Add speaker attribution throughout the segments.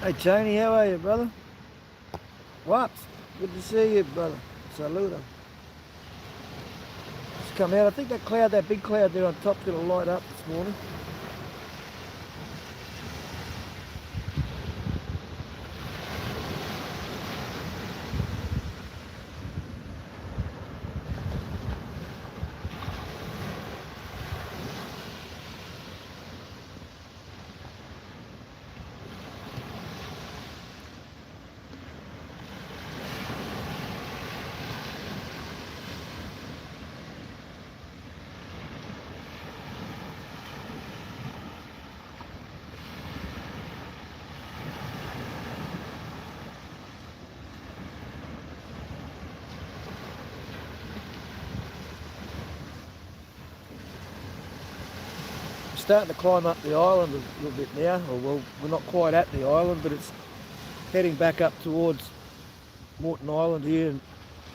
Speaker 1: Hey Tony, how are you, brother? What? Good to see you, brother. Saludo. Just come out. I think that cloud, that big cloud there on top's gonna light up this morning. We're starting to climb up the island a little bit now. Or well, we're not quite at the island, but it's heading back up towards Morton Island here, and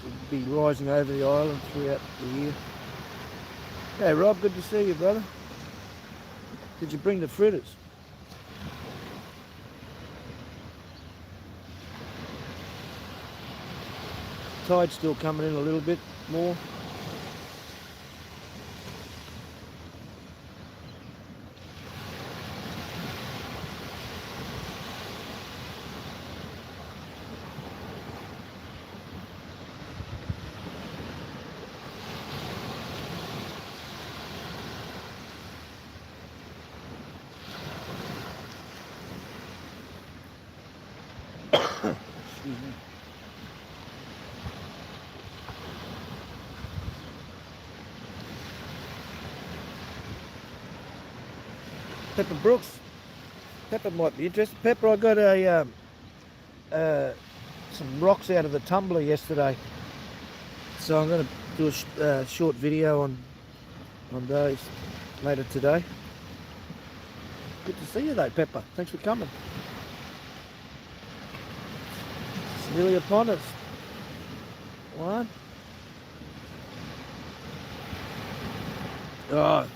Speaker 1: we'll be rising over the island throughout the year. Hey Rob, good to see you, brother. Did you bring the fritters? Tide's still coming in a little bit more. Excuse me. Pepper Brooks. Pepper might be interested. Pepper, I got uh, some rocks out of the tumbler yesterday, so I'm going to do a short video on those later today. Good to see you though, Pepper. Thanks for coming. It's nearly upon us. One. Oh,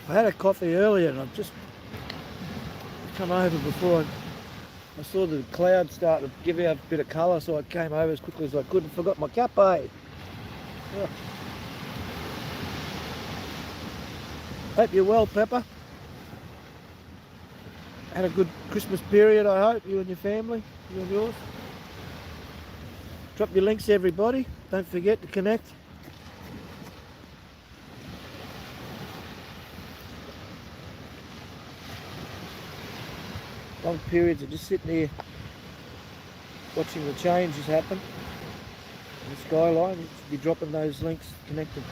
Speaker 1: I had a coffee earlier and I've just come over before I saw the clouds start to give out a bit of colour, so I came over as quickly as I could and forgot my cafe. Oh. Hope you're well, Pepper. Had a good Christmas period, I hope, you and your family, you and yours. Drop your links, everybody. Don't forget to connect. Long periods of just sitting here watching the changes happen in the skyline. You should be dropping those links, connected.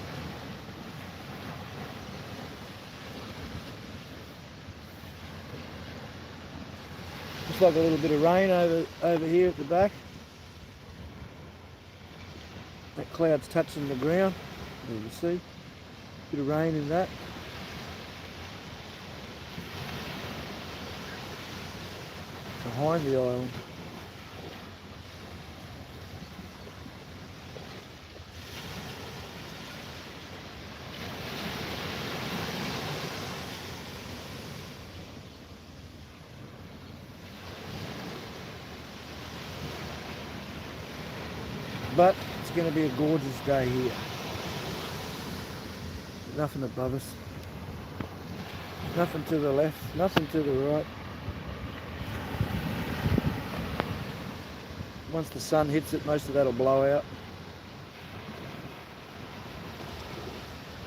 Speaker 1: Looks like a little bit of rain over here at the back. That cloud's touching the ground. There you see. Bit of rain in that. Behind the island. But it's going to be a gorgeous day here. Nothing above us. Nothing to the left, nothing to the right. Once the sun hits it, most of that'll blow out.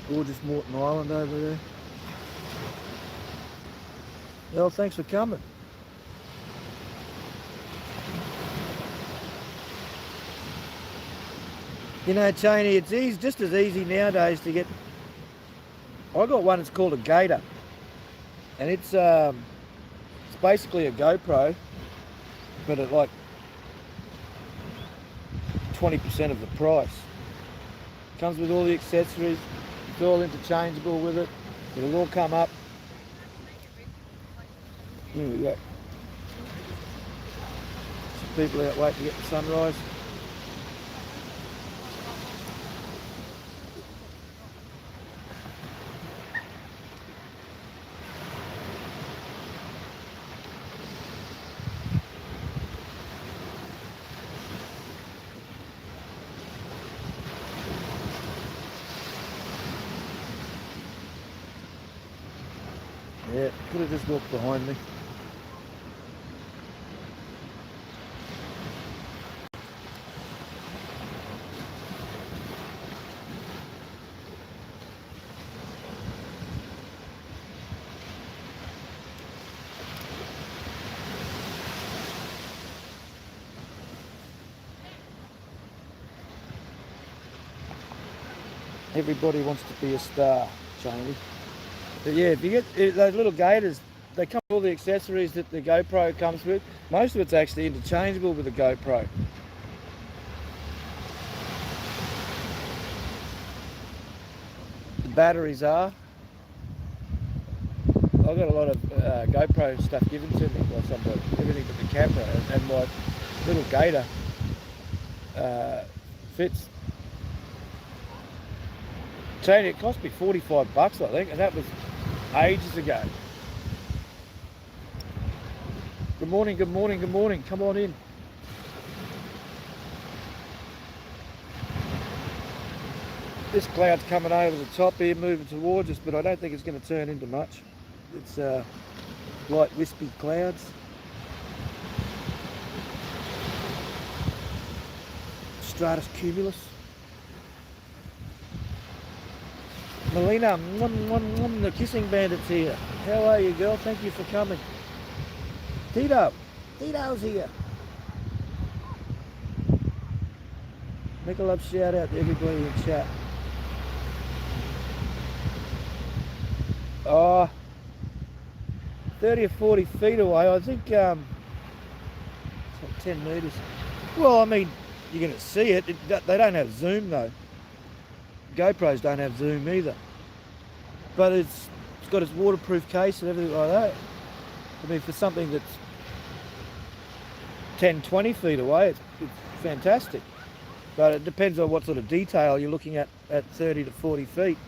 Speaker 1: Gorgeous Morton Island over there. Well, thanks for coming. You know, Cheney, it's easy, just as easy nowadays to get. I got one that's called a Gator, and it's basically a GoPro, but at like 20% of the price. Comes with all the accessories. It's all interchangeable with it. It'll all come up. Here we go. Some people out waiting to get the sunrise. Yeah, could have just walked behind me. Everybody wants to be a star, Jamie. But yeah, if you get those little gators, they come with all the accessories that the GoPro comes with. Most of it's actually interchangeable with the GoPro. The batteries are. I've got a lot of GoPro stuff given to me by somebody, everything but the camera, and my little gator fits. Tony, it cost me $45, I think, and that was ages ago. Good morning, good morning, good morning. Come on in. This cloud's coming over the top here, moving towards us, but I don't think it's going to turn into much. It's light wispy clouds. Stratus cumulus. Melina, the kissing bandit's here. How are you, girl? Thank you for coming. Tito's here. Make a love shout out to everybody in chat. Oh, 30 or 40 feet away, I think, it's like 10 metres. Well, I mean, you're going to see it. They don't have zoom though. GoPros don't have zoom either. But it's got its waterproof case and everything like that. I mean, for something that's 10, 20 feet away, it's fantastic. But it depends on what sort of detail you're looking at 30 to 40 feet.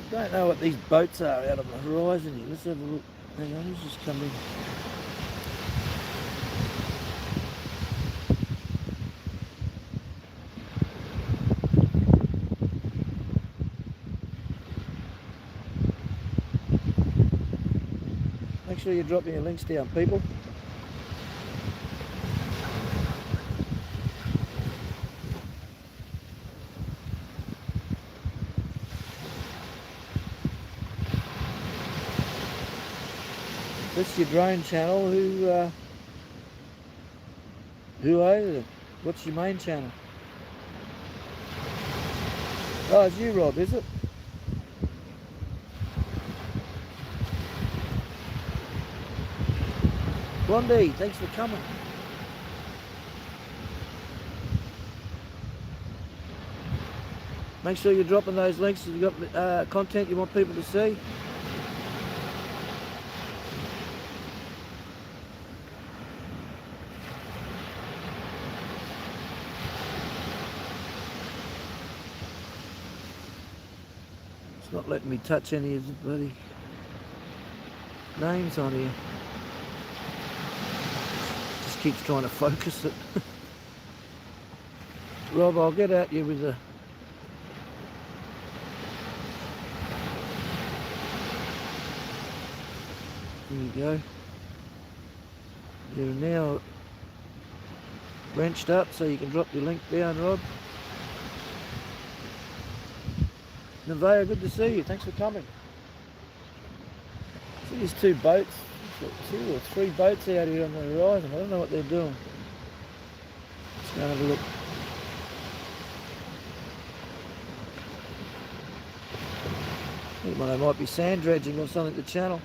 Speaker 1: I don't know what these boats are out on the horizon here. Let's have a look. Hang on, let's just come in. Make sure you drop me your links down, people. This your drone channel. Who are you? What's your main channel? Oh, it's you, Rob, is it? Blondie, thanks for coming. Make sure you're dropping those links if you've got content you want people to see. It's not letting me touch any of the bloody names on here. Just keeps trying to focus it. Rob, I'll get at you with a... There you go. You're now wrenched up so you can drop your link down, Rob. Nevaeh, good to see you. Thanks for coming. See these two boats, 2 or 3 boats out here on the horizon. I don't know what they're doing. Let's go and have a look. I think they might be sand dredging or something at the channel.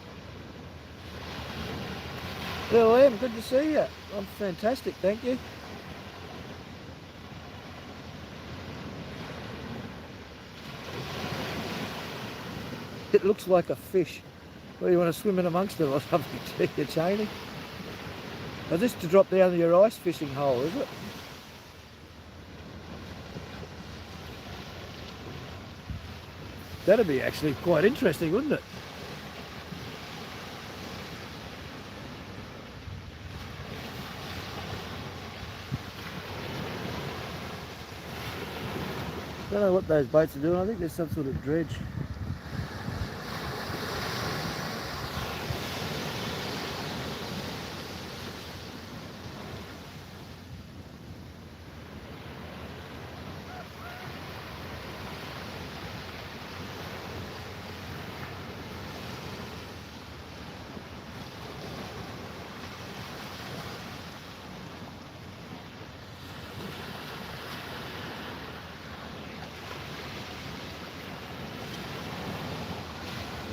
Speaker 1: Hello, Em, good to see you. I'm fantastic, thank you. It looks like a fish. Well, you want to swim in amongst it or something, do you, Cheney? Now, this to drop down to your ice fishing hole, is it? That'd be actually quite interesting, wouldn't it? Don't know what those boats are doing. I think there's some sort of dredge.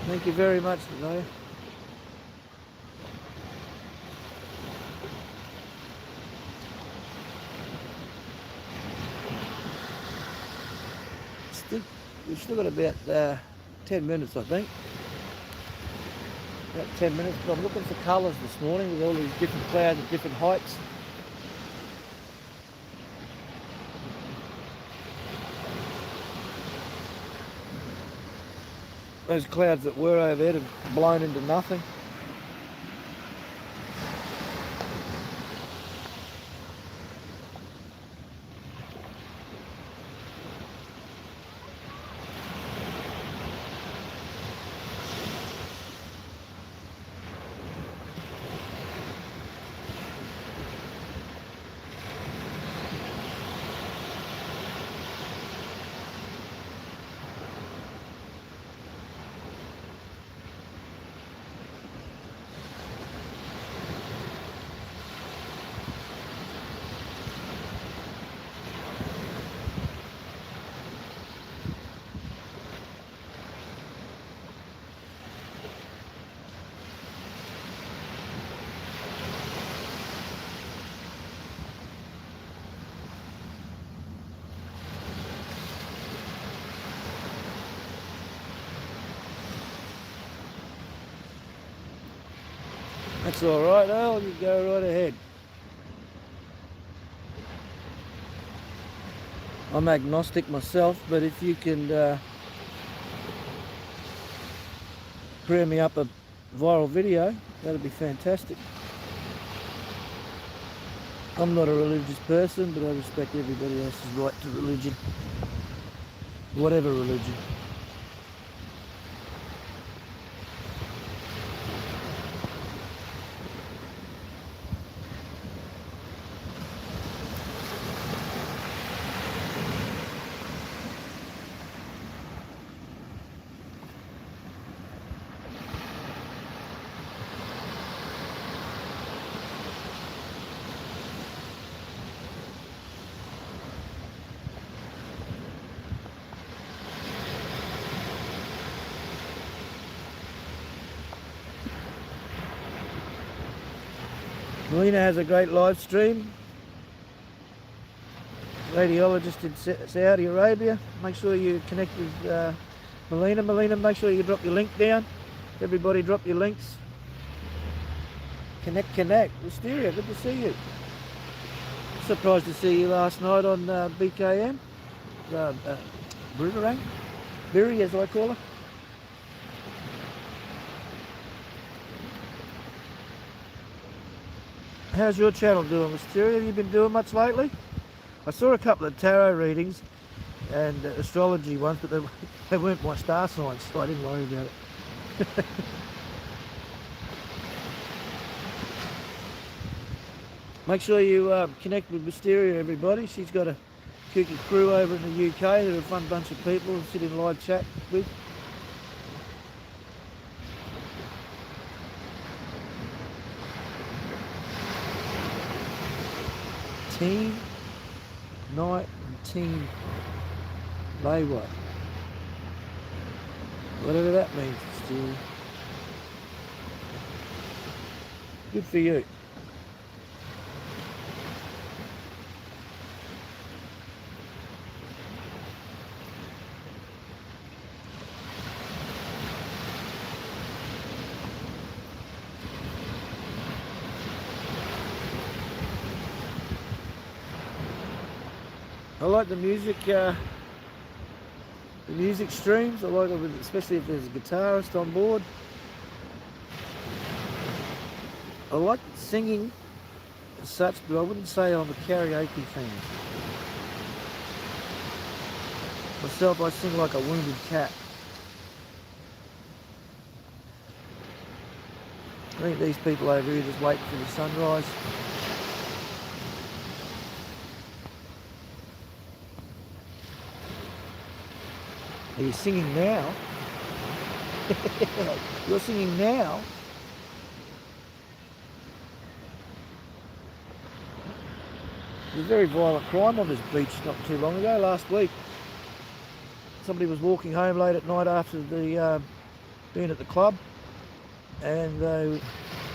Speaker 1: Thank you very much, Lenoya. We've still got about 10 minutes, I think. About 10 minutes. But I'm looking for colours this morning with all these different clouds at different heights. Those clouds that were overhead have blown into nothing. That's all right, Al, you go right ahead. I'm agnostic myself, but if you can bring me up a viral video, that'd be fantastic. I'm not a religious person, but I respect everybody else's right to religion, whatever religion. Melina has a great live stream. Radiologist in Saudi Arabia. Make sure you connect with Melina. Melina, make sure you drop your link down. Everybody drop your links. Connect. Wisteria, good to see you. Surprised to see you last night on BKM. Boomerang. Biri, as I call her. How's your channel doing, Wisteria? Have you been doing much lately? I saw a couple of tarot readings and astrology ones, but they weren't my star signs, so I didn't worry about it. Make sure you connect with Wisteria, everybody. She's got a kooky crew over in the UK. They're a fun bunch of people to sit in live chat with. Team Night and Team Layway. Whatever that means, still. Good for you. I like the music the music streams. I like it, especially if there's a guitarist on board. I like singing as such, but I wouldn't say I'm a karaoke fan. Myself, I sing like a wounded cat. I think these people over here just waiting for the sunrise. Are you singing now? You're singing now? There's a very violent crime on this beach not too long ago, last week. Somebody was walking home late at night after the being at the club, and they were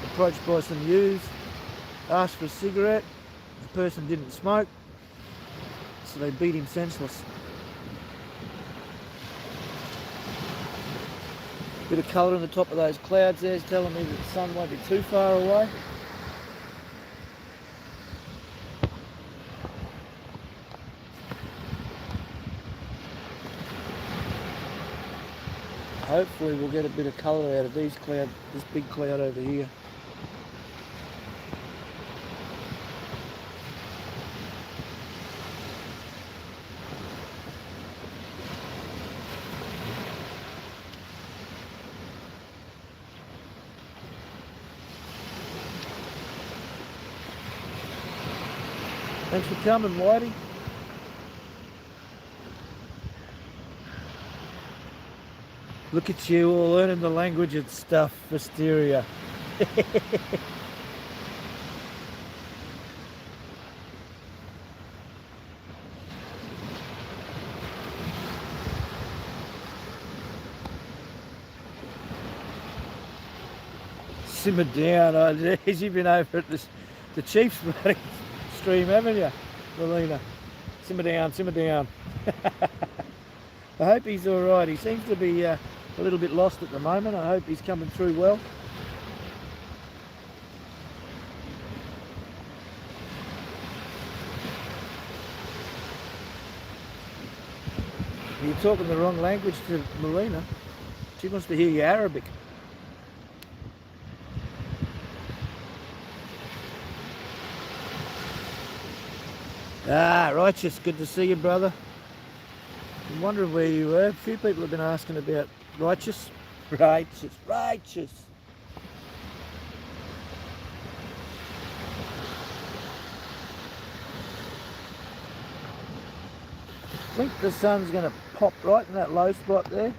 Speaker 1: approached by some youths, asked for a cigarette. The person didn't smoke, so they beat him senseless. Bit of colour in the top of those clouds there is telling me that the sun won't be too far away. Hopefully we'll get a bit of colour out of these clouds, this big cloud over here. Thanks for coming, Whitey. Look at you all learning the language and stuff, Wisteria. Simmer down. Oh, geez, you've been over at the Chiefs running stream, haven't you, Melina? Simmer down, simmer down. I hope he's all right. He seems to be a little bit lost at the moment. I hope he's coming through well. You're talking the wrong language to Melina. She wants to hear you Arabic. Ah, Righteous, good to see you, brother. I'm wondering where you were. A few people have been asking about Righteous. Righteous, Righteous. I think the sun's going to pop right in that low spot there.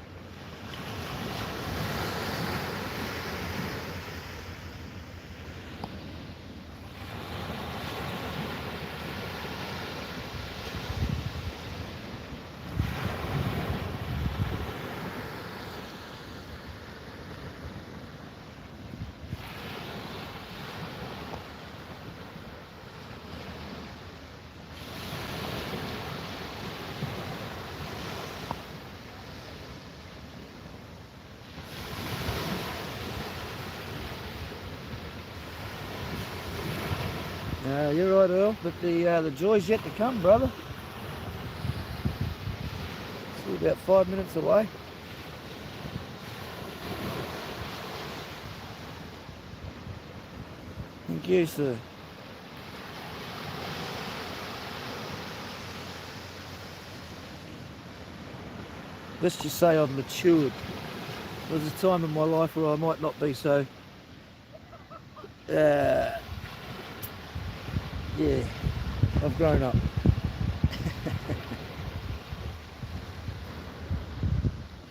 Speaker 1: You're right, Earl, but the joy's yet to come, brother. Still about 5 minutes away. Thank you, sir. Let's just say I've matured. There's a time in my life where I might not be so... yeah, I've grown up.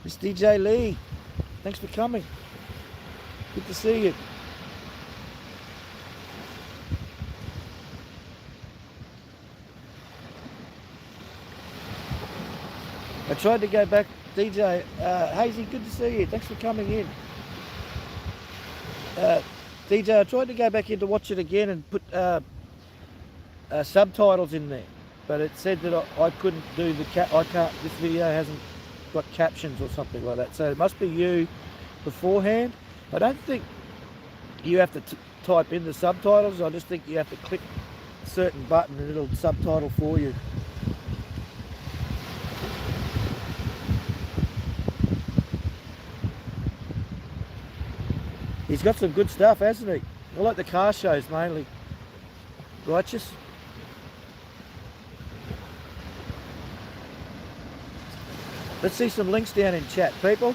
Speaker 1: Miss DJ Lee, thanks for coming. Good to see you. I tried to go back, DJ Hazy, good to see you. Thanks for coming in. DJ, I tried to go back in to watch it again and put subtitles in there, but it said that I couldn't do the I can't. This video hasn't got captions or something like that. So it must be you beforehand. I don't think you have to type in the subtitles. I just think you have to click a certain button and it'll subtitle for you. He's got some good stuff, hasn't he? I like the car shows mainly. Righteous. Let's see some links down in chat, people.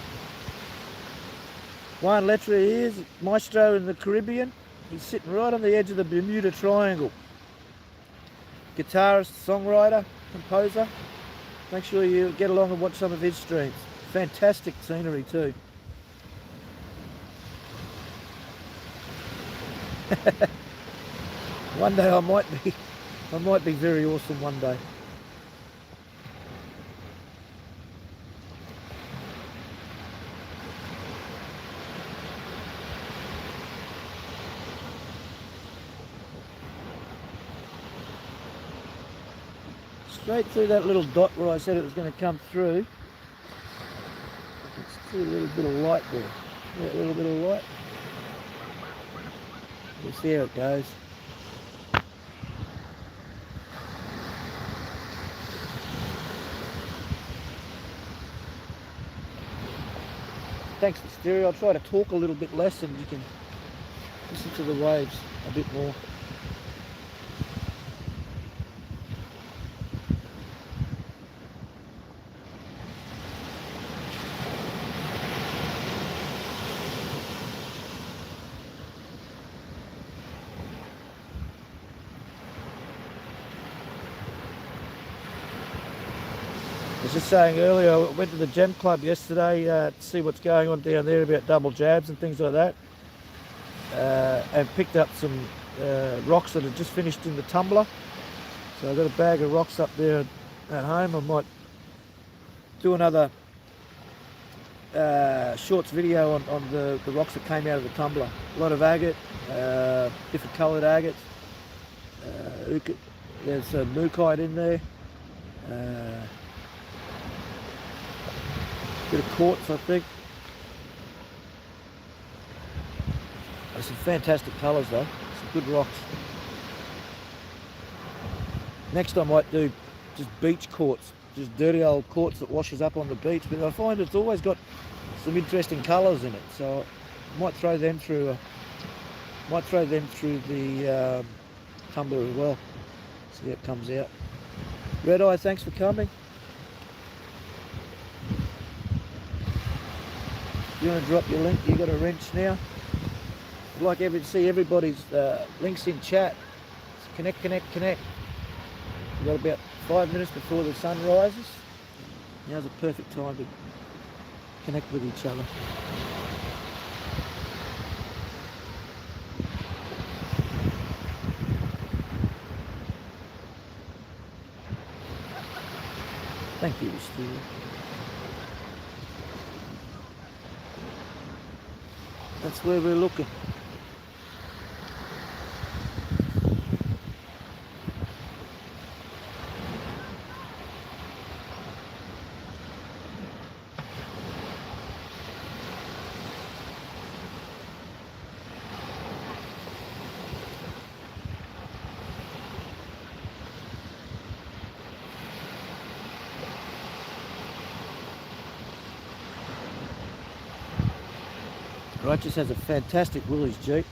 Speaker 1: Juan Letra is maestro in the Caribbean. He's sitting right on the edge of the Bermuda Triangle. Guitarist, songwriter, composer. Make sure you get along and watch some of his streams. Fantastic scenery too. One day I might be very awesome one day. Straight through that little dot where I said it was going to come through. Let's see a little bit of light there. Yeah, a little bit of light. We'll see how it goes. Thanks for stereo. I'll try to talk a little bit less and you can listen to the waves a bit more. I was just saying earlier, I went to the Gem Club yesterday to see what's going on down there about double jabs and things like that, and picked up some rocks that had just finished in the tumbler. So I've got a bag of rocks up there at home. I might do another shorts video on the rocks that came out of the tumbler. A lot of agate, different coloured agates. There's a mookaite in there. Bit of quartz, I think. There's some fantastic colours though, some good rocks. Next I might do just beach quartz, just dirty old quartz that washes up on the beach, but I find it's always got some interesting colours in it, so I might throw them through the tumbler as well. See how it comes out. Red Eye, thanks for coming. You want to drop your link? You got a wrench now? I'd like to see everybody's links in chat. So connect. We've got about 5 minutes before the sun rises. Now's a perfect time to connect with each other. Thank you, Steve. That's where we're looking. Righteous has a fantastic Willys Jeep.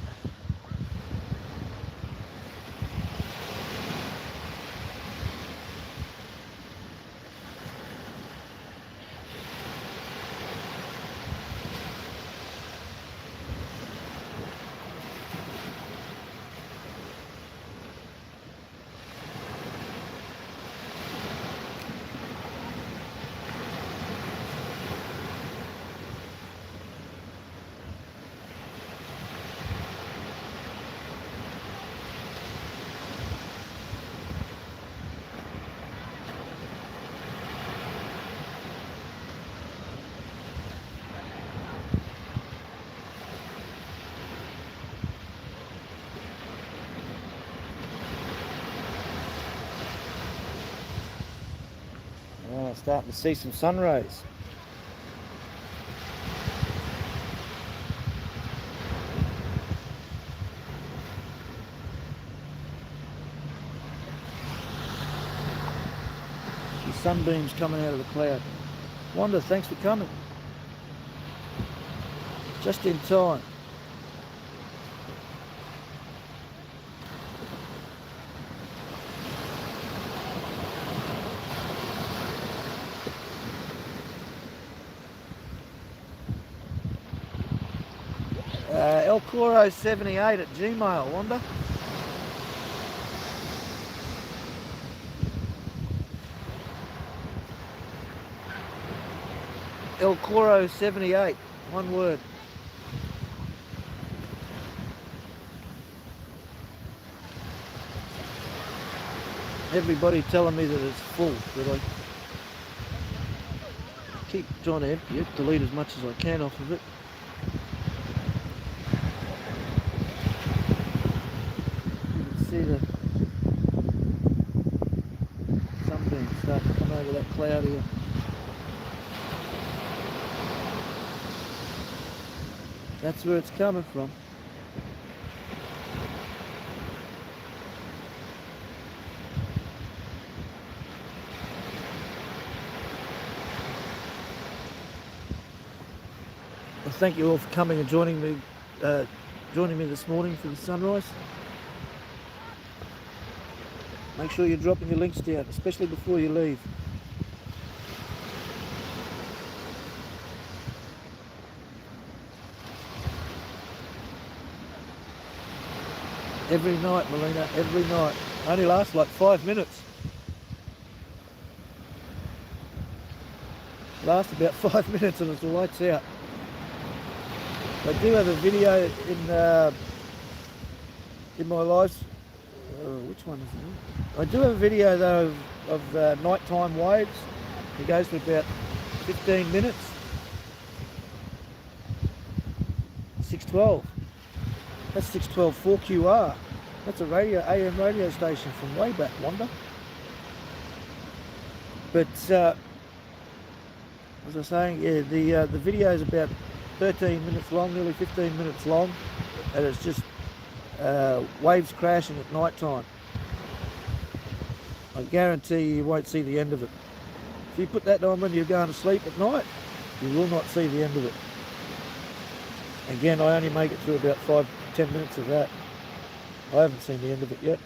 Speaker 1: Starting to see some sun rays. See sunbeams coming out of the cloud. Wanda, thanks for coming. Just in time. Elcoro78 at Gmail, Wanda. Elcoro78, one word. Everybody telling me that it's full, that I keep trying to empty it, delete as much as I can off of it. You can see the sunbeam starting to come over that cloud here. That's where it's coming from. Well, thank you all for coming and joining me this morning for the sunrise. Make sure you're dropping your links down, especially before you leave. Every night, Melina, every night. Only lasts like 5 minutes. Lasts about 5 minutes and it's the lights out. I do have a video in my lives. Which one is it? I do have a video though of nighttime waves. It goes for about 15 minutes. 612. That's 612 4QR. That's a AM radio station from way back, Wanda. But as I was saying, yeah, the video is about 13 minutes long, nearly 15 minutes long, and it's just waves crashing at night time. I guarantee you won't see the end of it. If you put that on when you're going to sleep at night, you will not see the end of it. Again, I only make it through about 5-10 minutes of that. I haven't seen the end of it yet.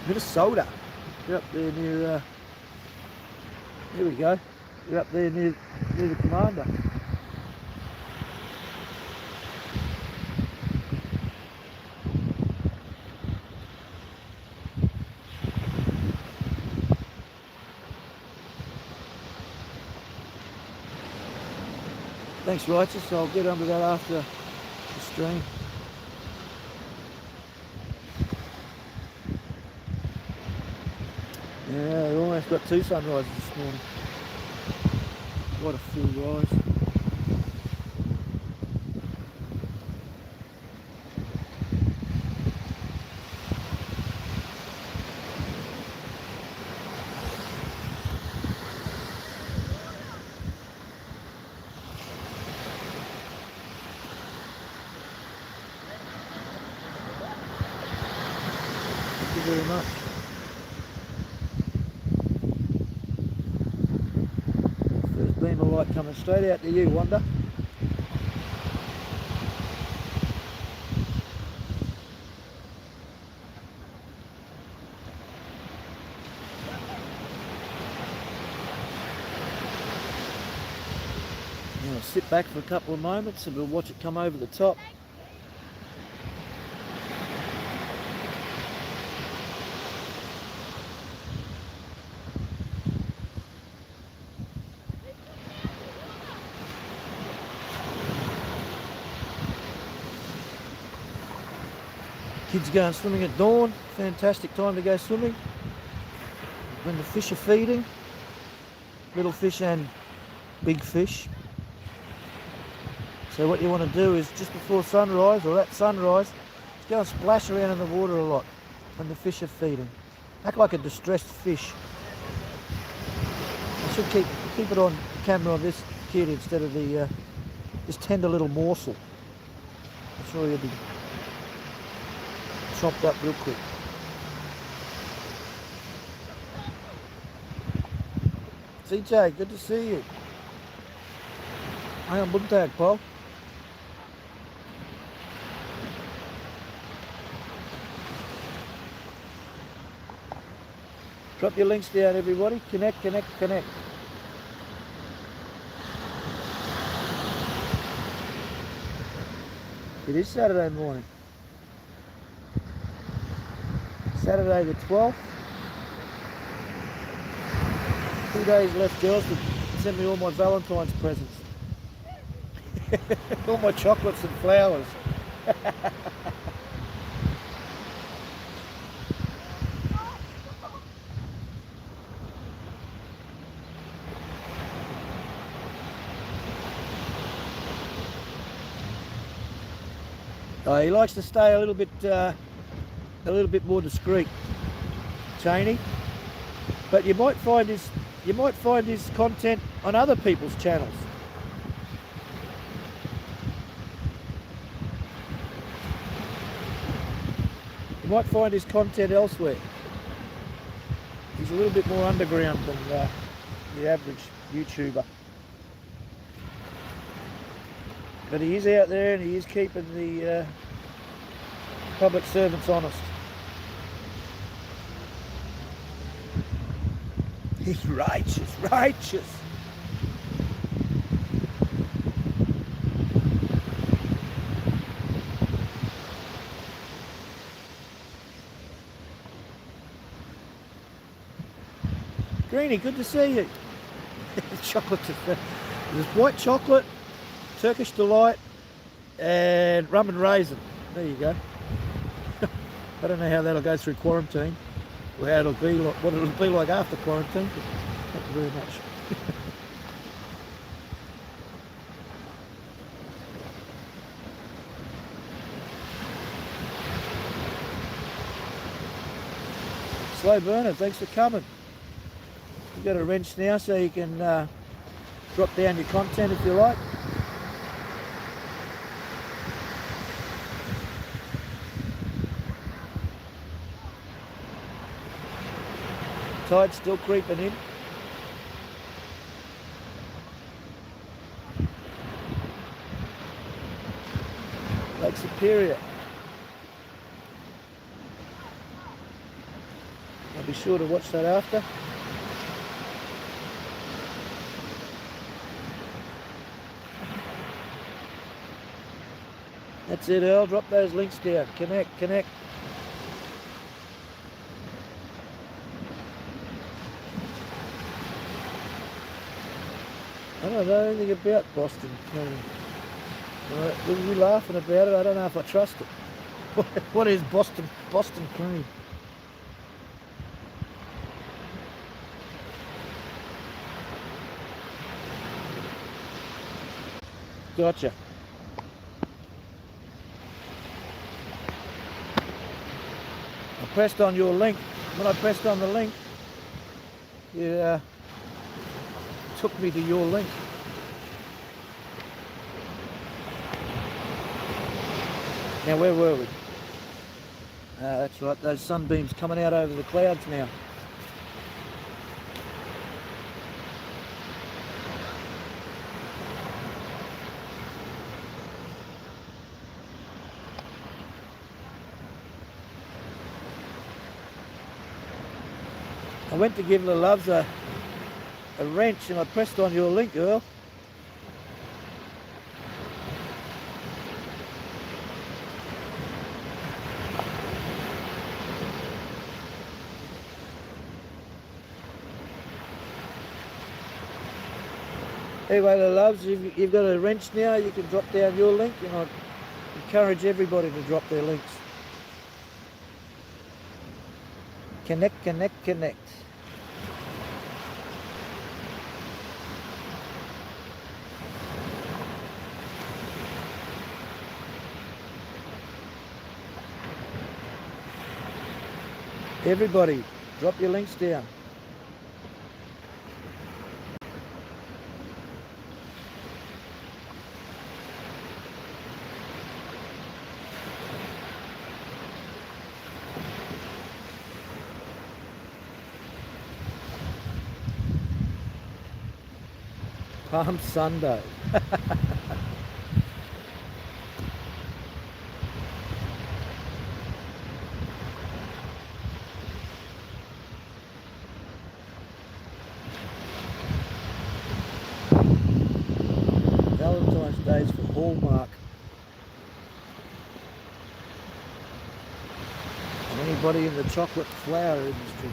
Speaker 1: Minnesota. You're up there near, here we go. You're up there near the commander. Thanks, Righteous. I'll get onto that after the stream. Yeah, we almost got 2 sunrises this morning. What a full rise. Thank you very much. First beam of light coming straight out to you, Wanda. Now I'll sit back for a couple of moments and we'll watch it come over the top. Kids going swimming at dawn, fantastic time to go swimming. When the fish are feeding, little fish and big fish. So what you want to do is just before sunrise or at sunrise, just go and splash around in the water a lot when the fish are feeding. Act like a distressed fish. I should keep it on camera on this kid instead of the this tender little morsel. I'm sure you'll be chopped up real quick. CJ, good to see you. I am Buntag, Paul. Drop your links down, everybody. Connect, connect, connect. It is Saturday morning. Saturday the 12th. 2 days left, girls, to send me all my Valentine's presents. All my chocolates and flowers. He likes to stay a little bit more discreet, Cheney. But you might find his content on other people's channels. You might find his content elsewhere. He's a little bit more underground than the average YouTuber. But he is out there and he is keeping the public servants honest. He's righteous. Greenie, good to see you. Chocolate. There's white chocolate, Turkish Delight, and rum and raisin. There you go. I don't know how that'll go through quarantine, or how it'll be like, what it'll be like after quarantine. But thank you very much. Slow burner, thanks for coming. You've got a wrench now, so you can drop down your content if you like. Tide's still creeping in. Lake Superior. I'll be sure to watch that after. That's it, Earl. Drop those links down. Connect. I don't know anything about Boston cream. When you're laughing about it, I don't know if I trust it. What is Boston cream? Gotcha. I pressed on your link. When I pressed on the link, it took me to your link. Now, where were we? That's right, those sunbeams coming out over the clouds now. I went to give the Loves a wrench and I pressed on your link, Earl. Anyway, the Loves, if you've got a wrench now, you can drop down your link, and I encourage everybody to drop their links. Connect. Everybody, drop your links down. Palm Sunday. Valentine's Day is for Hallmark. anybody in the chocolate flour industry.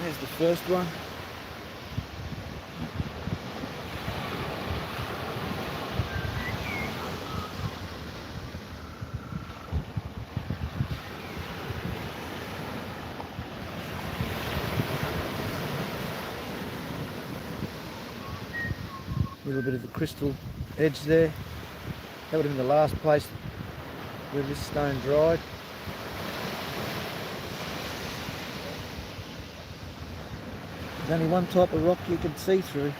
Speaker 1: There's the first one. A little bit of the crystal edge there. That would have been the last place where this stone dried. There's only one type of rock you can see through.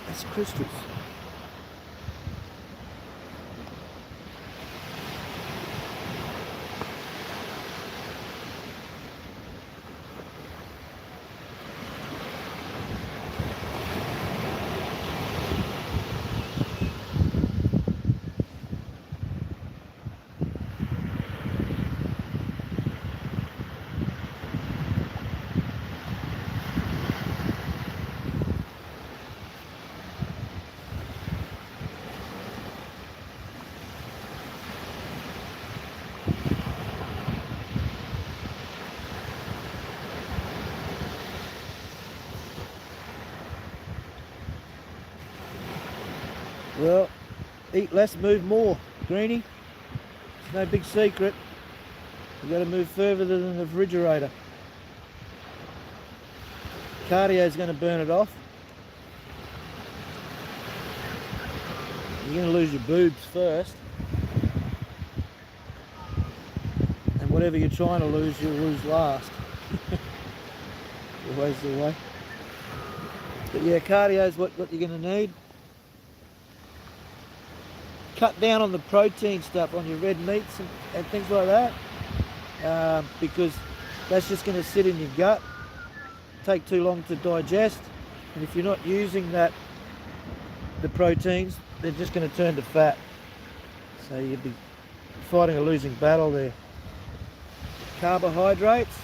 Speaker 1: That's crystals. Well, eat less, move more, Greenie. It's no big secret. You've got to move further than the refrigerator. Cardio's going to burn it off. You're going to lose your boobs first. And whatever you're trying to lose, you'll lose last. Always the way. But yeah, cardio's what you're going to need. Cut down on the protein stuff, on your red meats and things like that, because that's just going to sit in your gut, take too long to digest, and if you're not using the proteins, they're just going to turn to fat. So you'd be fighting a losing battle there. Carbohydrates,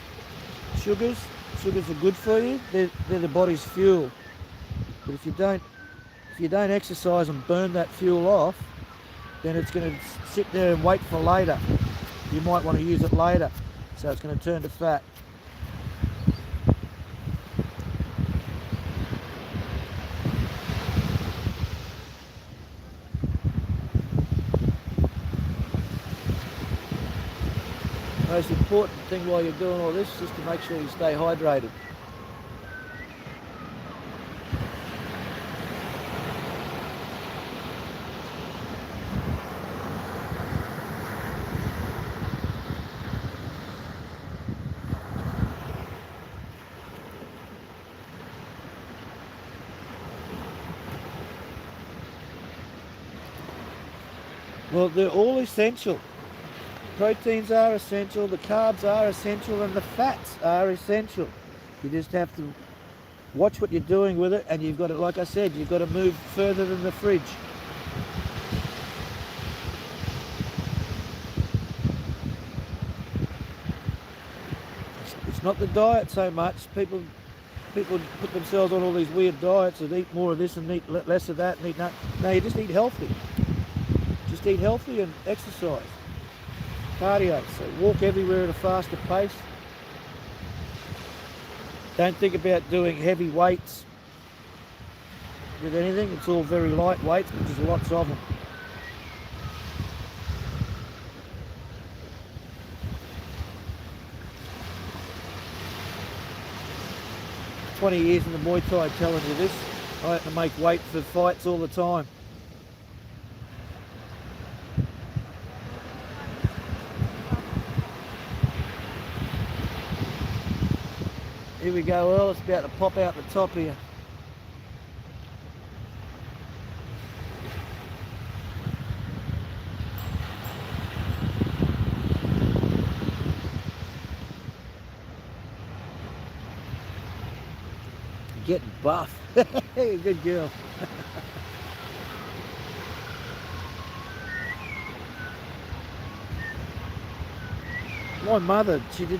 Speaker 1: sugars are good for you. They're the body's fuel. But if you don't exercise and burn that fuel off, then it's going to sit there and wait for later. You might want to use it later, so it's going to turn to fat. The most important thing while you're doing all this is just to make sure you stay hydrated. Well, they're all essential. Proteins are essential, the carbs are essential, and the fats are essential. You just have to watch what you're doing with it, and you've got to, like I said, you've got to move further than the fridge. It's not the diet so much. People People put themselves on all these weird diets and eat more of this and eat less of that and eat that. No, you just eat healthy. Just eat healthy and exercise. Cardio. So walk everywhere at a faster pace. Don't think about doing heavy weights with anything. It's all very light weights, but there's lots of them. 20 years in the Muay Thai telling you this. I had to make weight for fights all the time. Here we go, Earl. It's about to pop out the top here. Getting buff. Good girl. My mother, she was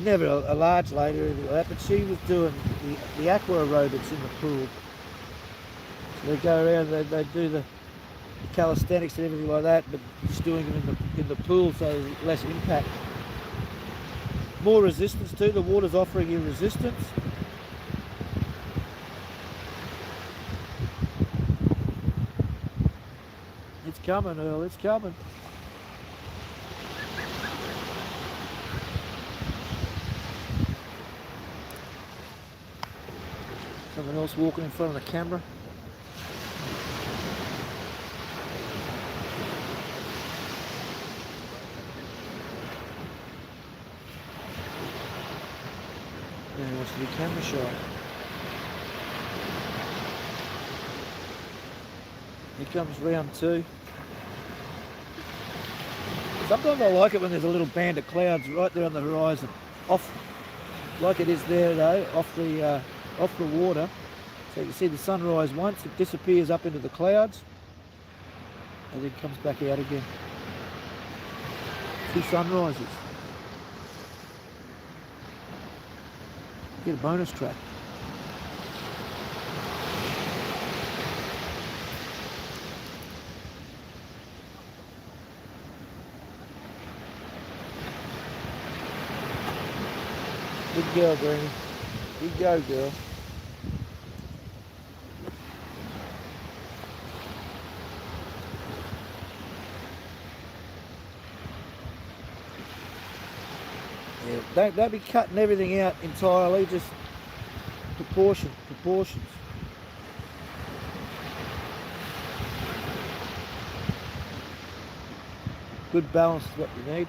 Speaker 1: never a large lady or anything like that, but she was doing the aqua aerobics in the pool. So they go around, they do the calisthenics and everything like that, but just doing them in the pool, so there's less impact. More resistance too. The water's offering you resistance. It's coming, Earl. It's coming. Someone else walking in front of the camera. Now he wants to be camera shy. Here comes round two. Sometimes I like it when there's a little band of clouds right there on the horizon. Off, like it is there though, off the water. So you can see the sunrise once, it disappears up into the clouds and then comes back out again. Two sunrises. Get a bonus track. Good girl, Granny. You go, girl. Yeah, don't be cutting everything out entirely, just proportions. Good balance is what you need.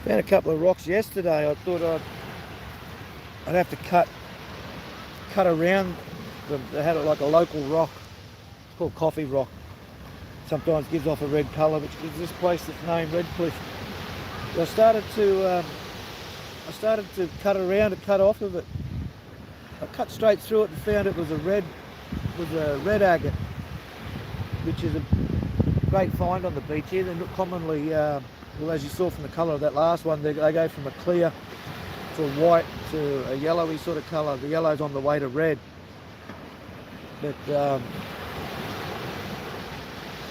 Speaker 1: Found a couple of rocks yesterday. I thought I'd have to cut around them. They had it like a local rock. It's called Coffee Rock. Sometimes gives off a red colour, which is this place that's named Redcliffe. So I started to cut around and cut off of it. I cut straight through it and found it was a red agate, which is a great find on the beach here. They're not commonly well, as you saw from the colour of that last one, they go from a clear to a white to a yellowy sort of colour. The yellow's on the way to red. But the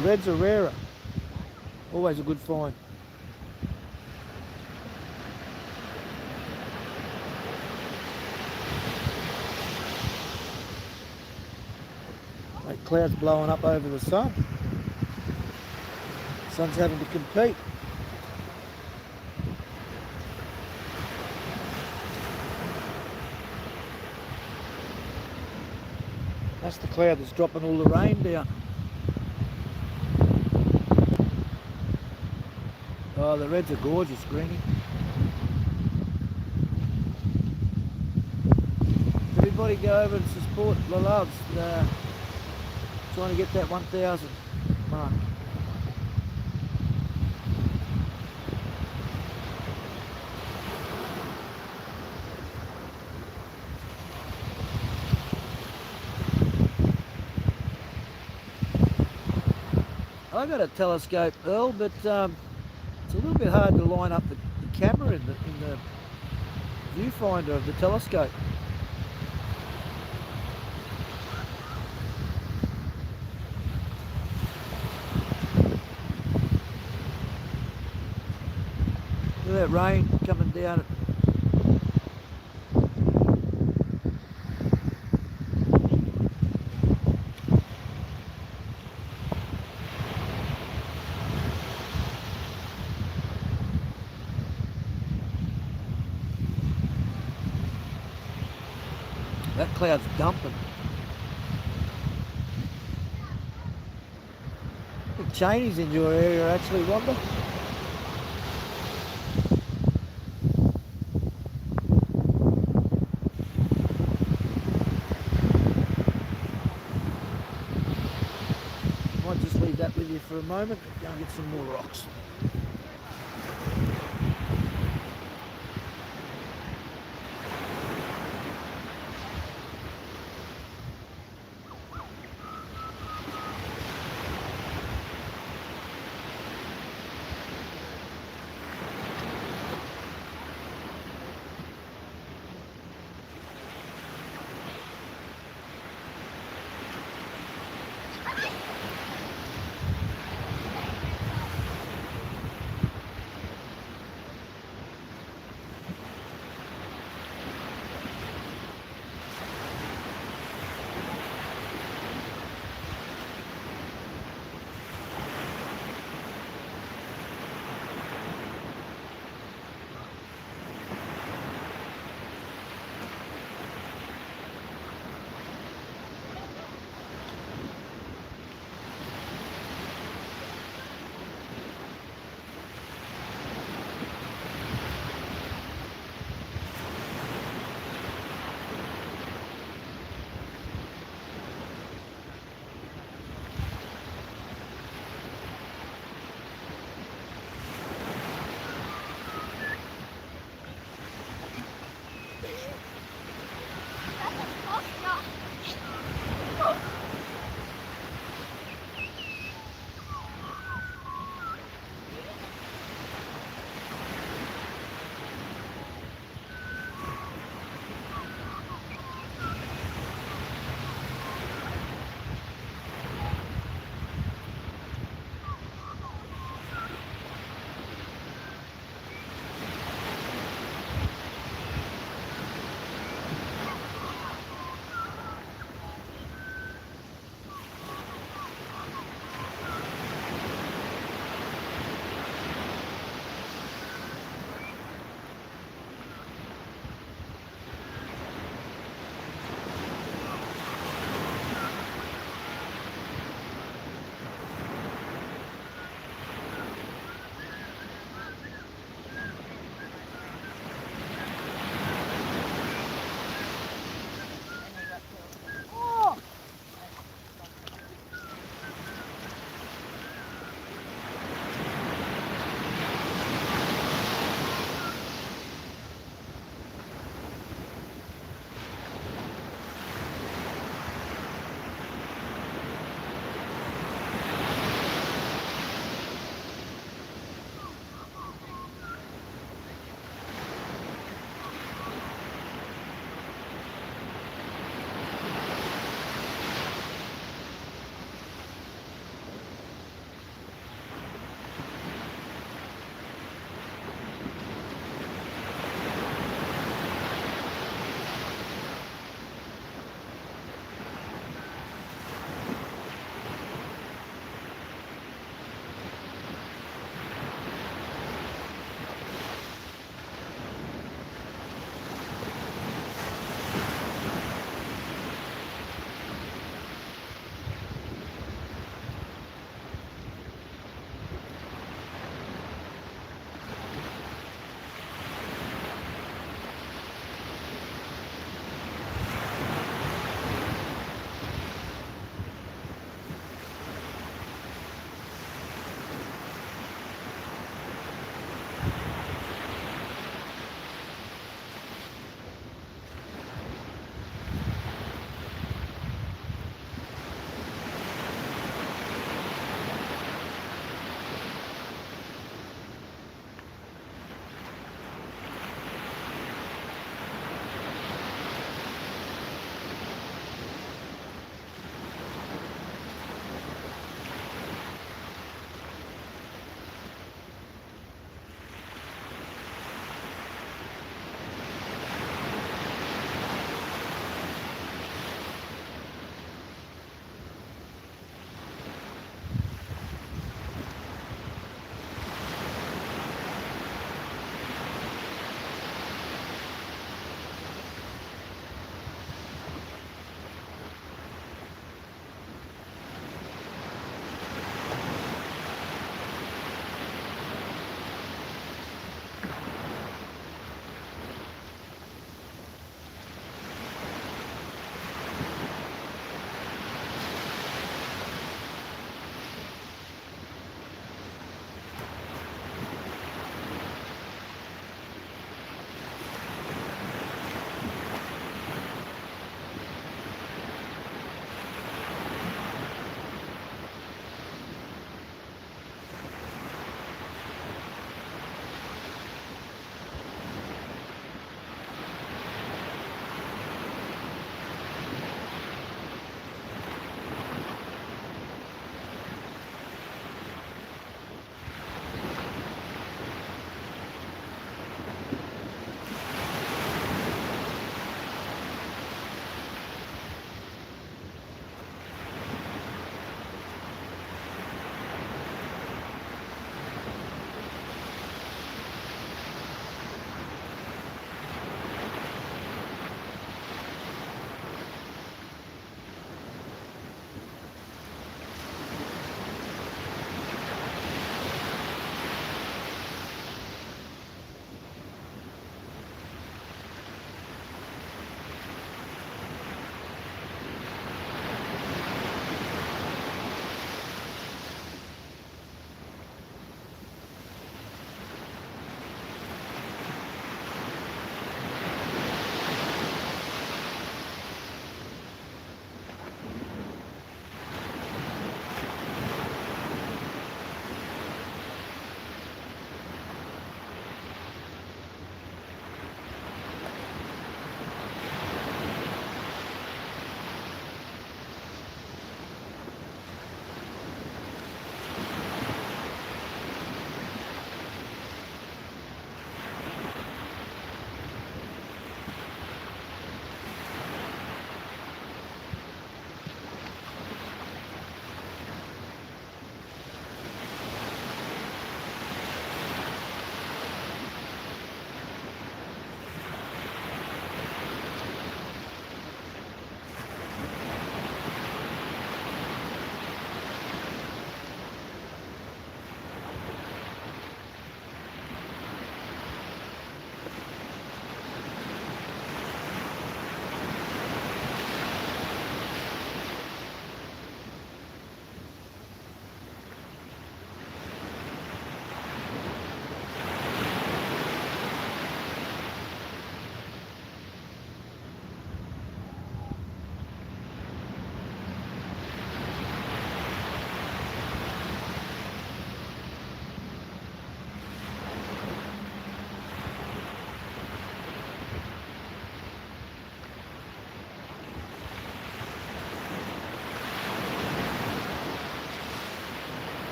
Speaker 1: reds are rarer. Always a good find. clouds blowing up over the sun. Sun's having to compete. That's the cloud that's dropping all the rain down. Oh, the reds are gorgeous, Greenie. Everybody go over and support the loves. Trying to get that 1,000 mark. I got a telescope, Earl, but it's a little bit hard to line up the camera in the viewfinder of the telescope. Look at that rain coming down. That cloud's dumping. I think Cheney's in your area actually, Rhonda. Might just leave that with you for a moment. Go and get some more rocks.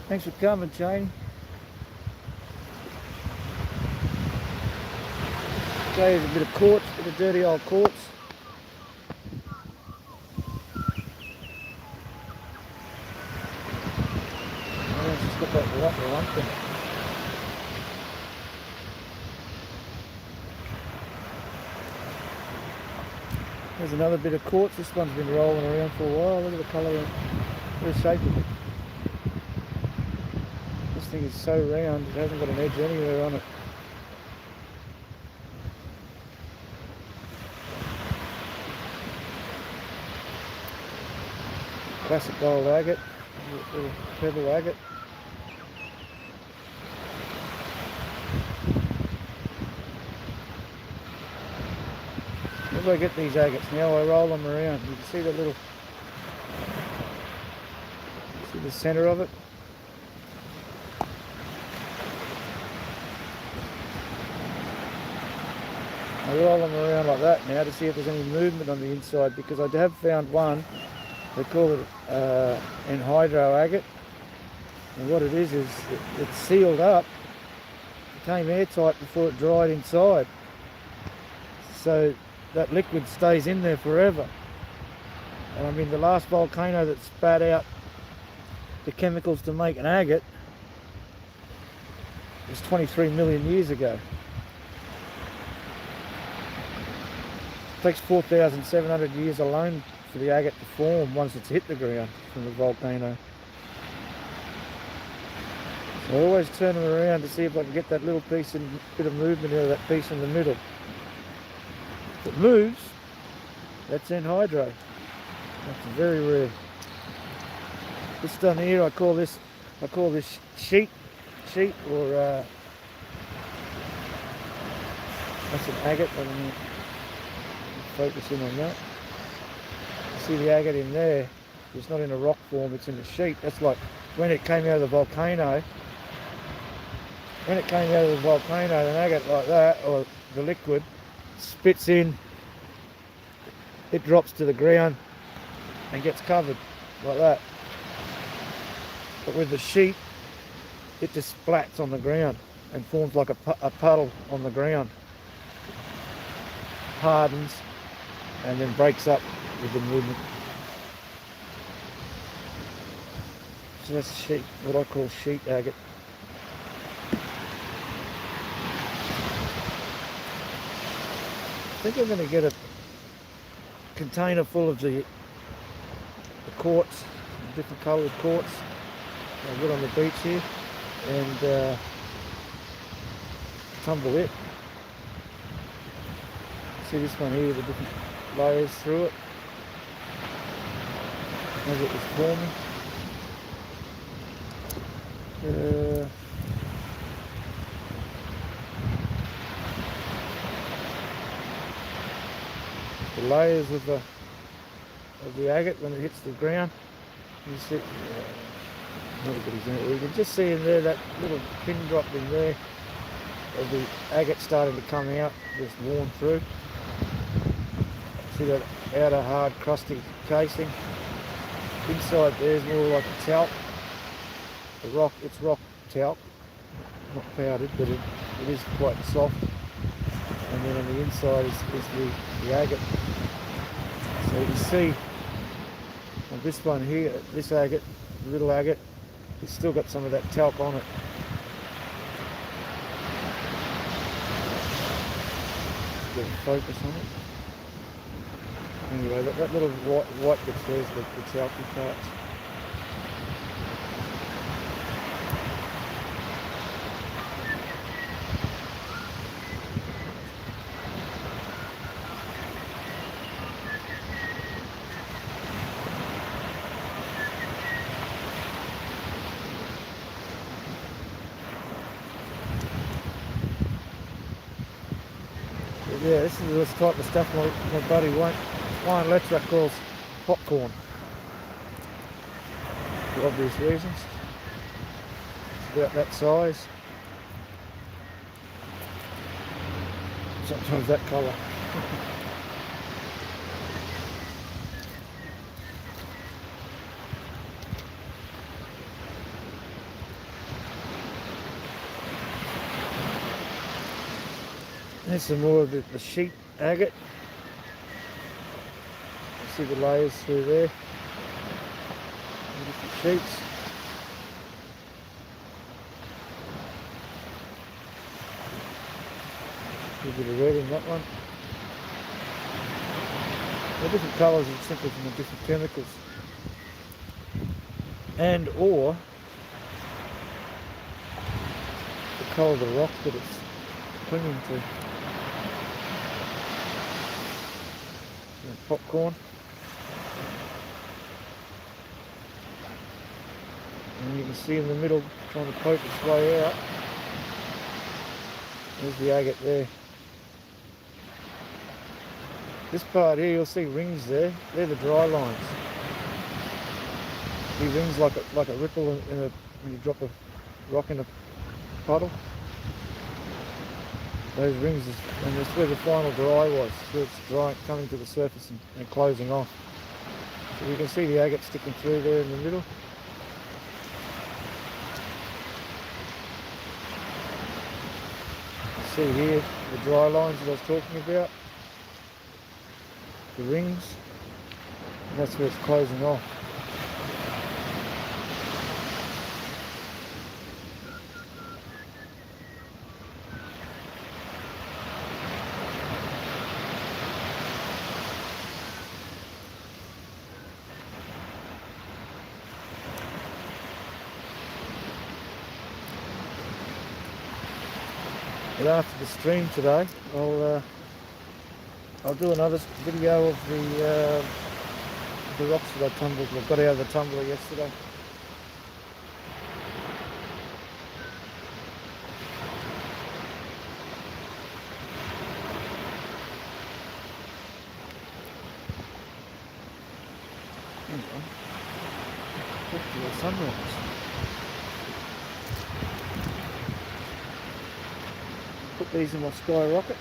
Speaker 1: Thanks for coming, Jane. Okay, there's a bit of quartz, a bit of dirty old quartz. Oh, it's just got that white lump in it. There's another bit of quartz. This one's been rolling around for a while. Look at the colour and the shape of it. This thing is so round, it hasn't got an edge anywhere on it. Classic gold agate, little pebble agate. Whenever I get these agates now, I roll them around. You can see the little, see the centre of it? I roll them around like that now to see if there's any movement on the inside, because I have found one, they call it anhydro agate, and what it is it's sealed up, it became airtight before it dried inside, so that liquid stays in there forever. And I mean, the last volcano that spat out the chemicals to make an agate was 23 million years ago. It takes 4,700 years alone for the agate to form once it's hit the ground from the volcano. So I always turn them around to see if I can get that little piece and bit of movement out of that piece in the middle. If it moves, that's anhydro. That's very rare. This done here, I call this sheet or that's an agate. I don't know. Focus in on that. You see the agate in there, it's not in a rock form, it's in a sheet. That's like when it came out of the volcano. When it came out of the volcano, an agate like that, or the liquid, spits in, it drops to the ground and gets covered like that. But with the sheet, it just splats on the ground and forms like a puddle on the ground. Hardens and then breaks up with the movement. So that's sheet, what I call sheet agate. I think I'm going to get a container full of the quartz, different coloured quartz I've got on the beach here, and tumble it. See this one here with the different layers through it as it was forming. The layers of the agate when it hits the ground. You see, nobody's in it. You can just see in there that little pin drop in there of the agate starting to come out, just worn through. See that outer hard crusty casing. Inside there's more like a talc. It's rock talc, not powdered, but it is quite soft. And then on the inside is the agate. So you can see on this one here, this agate, the little agate, it's still got some of that talc on it. Get a focus on it. Anyway, that little white bit there is the talcy parts. Yeah, this is the type of stuff my buddy Wayne Letcher calls popcorn, for obvious reasons. It's about that size. sometimes that colour. There's some more of the sheet agate. You see the layers through there. Different sheets. A little bit of red in that one. They're different colours and simply from the different chemicals. And or the colour of the rock that it's clinging to. And popcorn. And you can see in the middle trying to poke its way out. There's the agate there. This part here, you'll see rings there. They're the dry lines. The rings like a ripple when you drop a rock in a puddle. Those rings, and that's where the final dry was. So it's dry, coming to the surface and closing off. So you can see the agate sticking through there in the middle. You see here the dry lines that I was talking about. The rings, and that's where it's closing off. But after the stream today, I'll do another video of the rocks that I tumbled. I got out of the tumbler yesterday. Sunrise. Put these in my skyrocket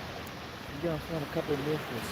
Speaker 1: and go and find a couple of more for us.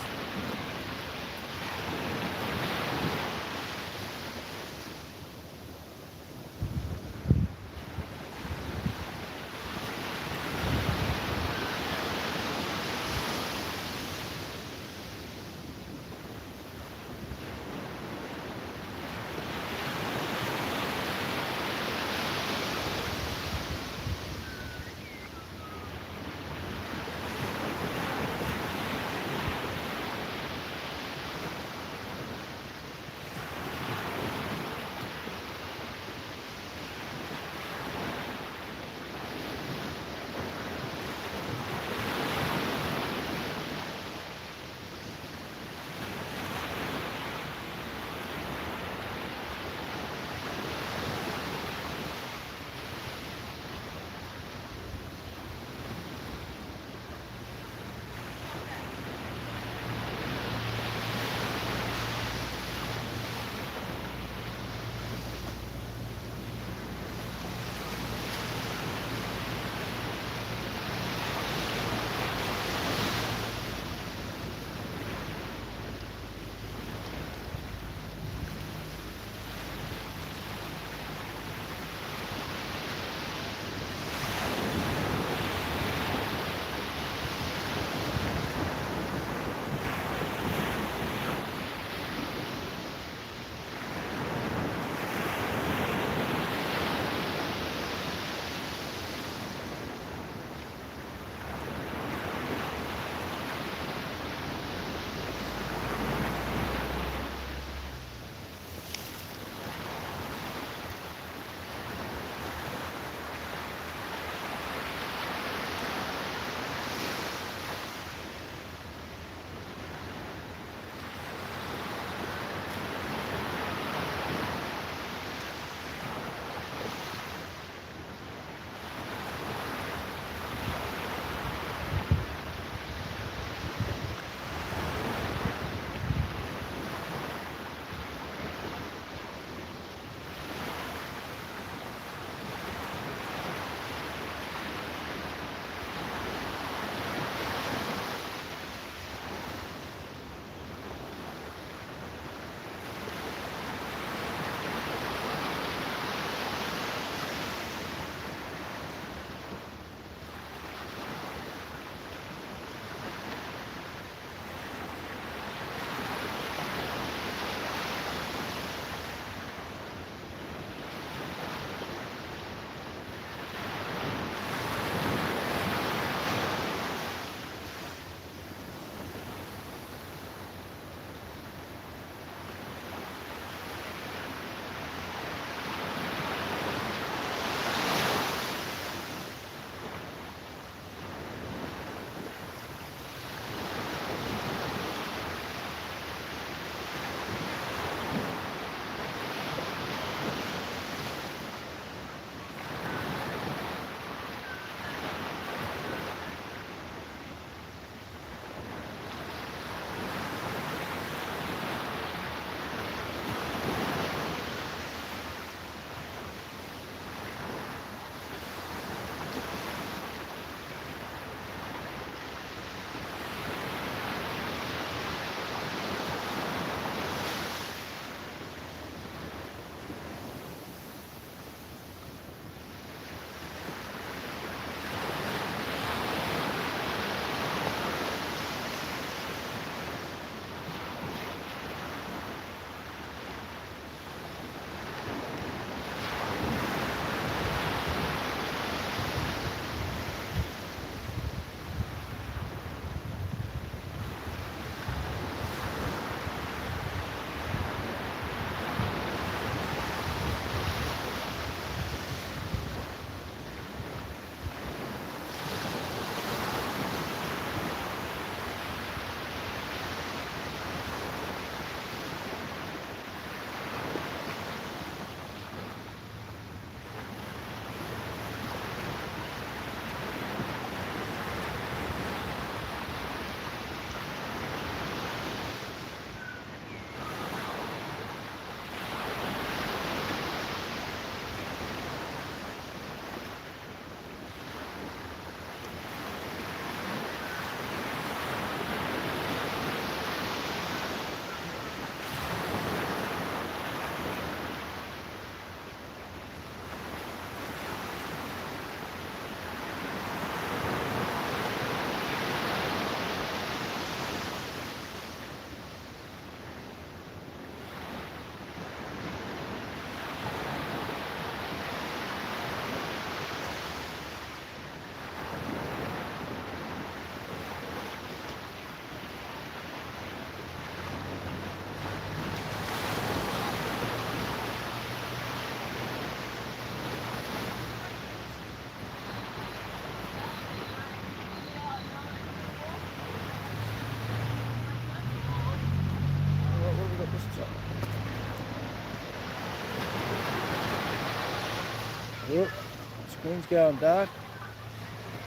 Speaker 1: Screen's going dark.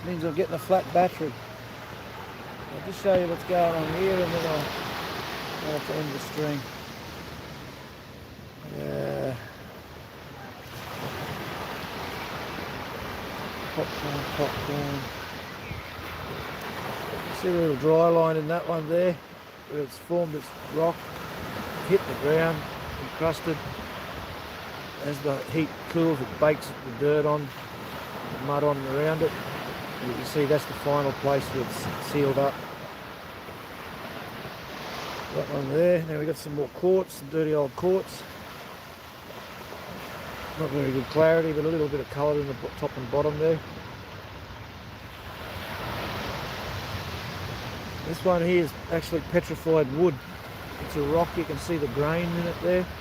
Speaker 1: Means I'm getting a flat battery. I'll just show you what's going on here and then I'll have to end the stream. Popcorn. See a little dry line in that one there, where it's formed its rock, hit the ground, encrusted. As the heat cools, it bakes the dirt on, the mud on and around it. And you can see that's the final place where it's sealed up. That one there. Now we've got some more quartz, some dirty old quartz. Not very good clarity, but a little bit of colour in the top and bottom there. This one here is actually petrified wood. It's a rock, you can see the grain in it there.